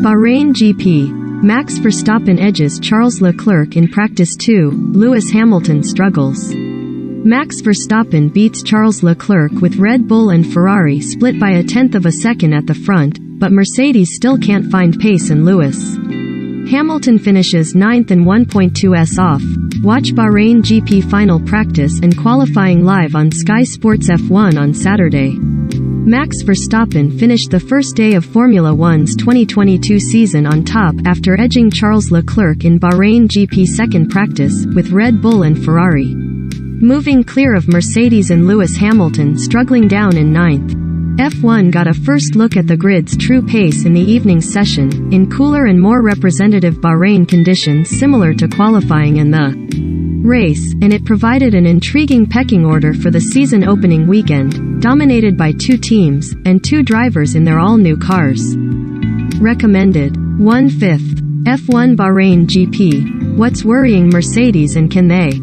Bahrain GP. Max Verstappen edges Charles Leclerc in Practice 2, Lewis Hamilton struggles. Max Verstappen beats Charles Leclerc with Red Bull and Ferrari split by 1/10 of a second at the front, but Mercedes still can't find pace in Lewis. Hamilton finishes 9th and 1.2s off. Watch Bahrain GP final practice and qualifying live on Sky Sports F1 on Saturday. Max Verstappen finished the first day of Formula One's 2022 season on top after edging Charles Leclerc in Bahrain GP second practice, with Red Bull and Ferrari moving clear of Mercedes and Lewis Hamilton struggling down in 9th. F1 got a first look at the grid's true pace in the evening session, in cooler and more representative Bahrain conditions similar to qualifying in the race, and it provided an intriguing pecking order for the season opening weekend, dominated by 2 teams, and 2 drivers in their all-new cars. Recommended. 1/5. F1 Bahrain GP. What's worrying Mercedes and can they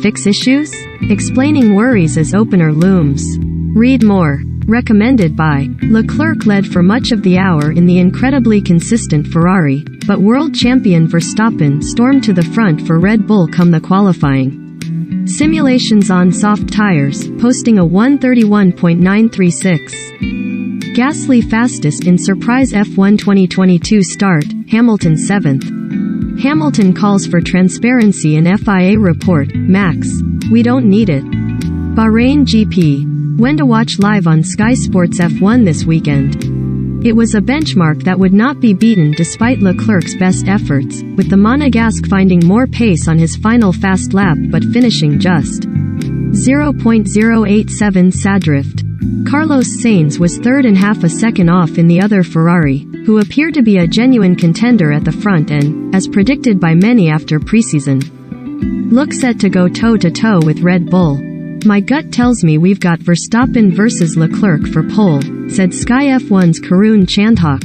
fix issues? Explaining worries as opener looms. Read more. Recommended by. Leclerc led for much of the hour in the incredibly consistent Ferrari, but world champion Verstappen stormed to the front for Red Bull come the qualifying. Simulations on soft tires, posting a 1:31.936. Gasly fastest in surprise F1 2022 start, Hamilton 7th. Hamilton calls for transparency in FIA report, Max. We don't need it. Bahrain GP. When to watch live on Sky Sports F1 this weekend. It was a benchmark that would not be beaten despite Leclerc's best efforts, with the Monegasque finding more pace on his final fast lap but finishing just 0.087 sadrift. Carlos Sainz was third and half a second off in the other Ferrari, who appeared to be a genuine contender at the front and, as predicted by many after preseason, look set to go toe-to-toe with Red Bull. My gut tells me we've got Verstappen versus Leclerc for pole, said Sky F1's Karun Chandhok.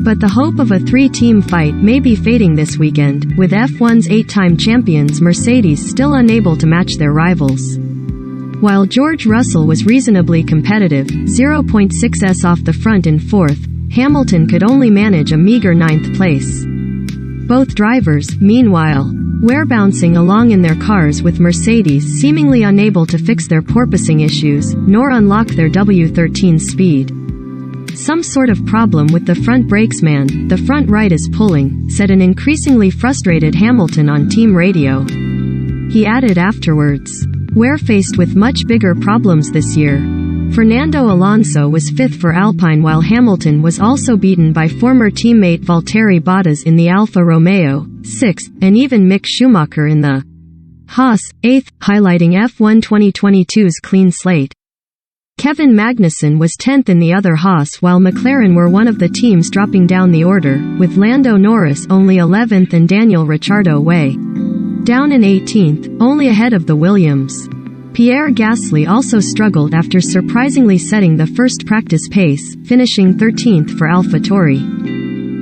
But the hope of a 3-team fight may be fading this weekend, with F1's 8-time champions Mercedes still unable to match their rivals. While George Russell was reasonably competitive, 0.6s off the front in 4th, Hamilton could only manage a meager 9th place. Both drivers, meanwhile, were bouncing along in their cars with Mercedes seemingly unable to fix their porpoising issues, nor unlock their W13 speed. Some sort of problem with the front brakes, man, the front right is pulling, said an increasingly frustrated Hamilton on team radio. He added afterwards, we're faced with much bigger problems this year. Fernando Alonso was 5th for Alpine while Hamilton was also beaten by former teammate Valtteri Bottas in the Alfa Romeo, 6th, and even Mick Schumacher in the Haas, 8th, highlighting F1 2022's clean slate. Kevin Magnussen was 10th in the other Haas while McLaren were one of the teams dropping down the order, with Lando Norris only 11th and Daniel Ricciardo way down in 18th, only ahead of the Williams. Pierre Gasly also struggled after surprisingly setting the first practice pace, finishing 13th for AlphaTauri.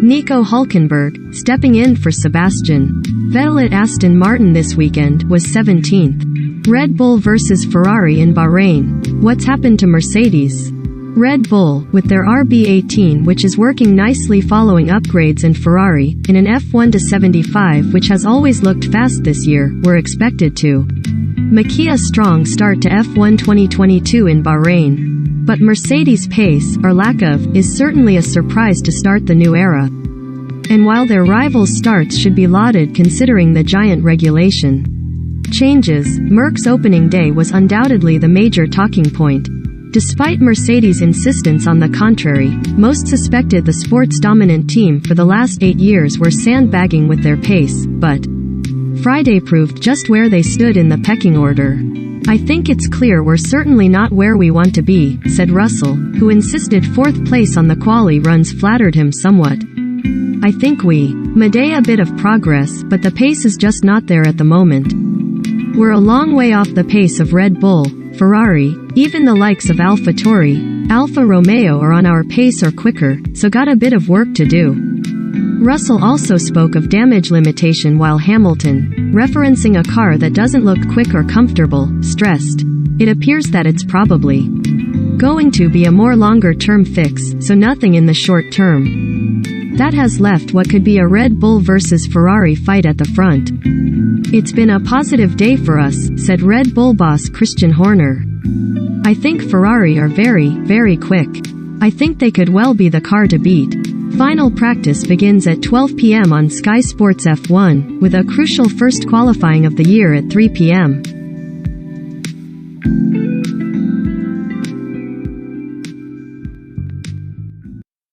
Nico Hülkenberg, stepping in for Sebastian Vettel at Aston Martin this weekend, was 17th. Red Bull versus Ferrari in Bahrain. What's happened to Mercedes? Red Bull, with their RB18 which is working nicely following upgrades, and Ferrari, in an F1-75 which has always looked fast this year, were expected to make a strong start to F1 2022 in Bahrain. But Mercedes' pace, or lack of, is certainly a surprise to start the new era. And while their rivals' starts should be lauded considering the giant regulation changes, Merck's opening day was undoubtedly the major talking point. Despite Mercedes' insistence on the contrary, most suspected the sports-dominant team for the last 8 years were sandbagging with their pace, but Friday proved just where they stood in the pecking order. I think it's clear we're certainly not where we want to be, said Russell, who insisted 4th place on the quali runs flattered him somewhat. I think we made a bit of progress, but the pace is just not there at the moment. We're a long way off the pace of Red Bull, Ferrari, even the likes of AlphaTauri, Alfa Romeo are on our pace or quicker, so got a bit of work to do. Russell also spoke of damage limitation while Hamilton, referencing a car that doesn't look quick or comfortable, stressed, it appears that it's probably going to be a more longer-term fix, so nothing in the short term. That has left what could be a Red Bull versus Ferrari fight at the front. It's been a positive day for us, said Red Bull boss Christian Horner. I think Ferrari are very, very quick. I think they could well be the car to beat. Final practice begins at 12 p.m. on Sky Sports F1, with a crucial first qualifying of the year at 3 p.m.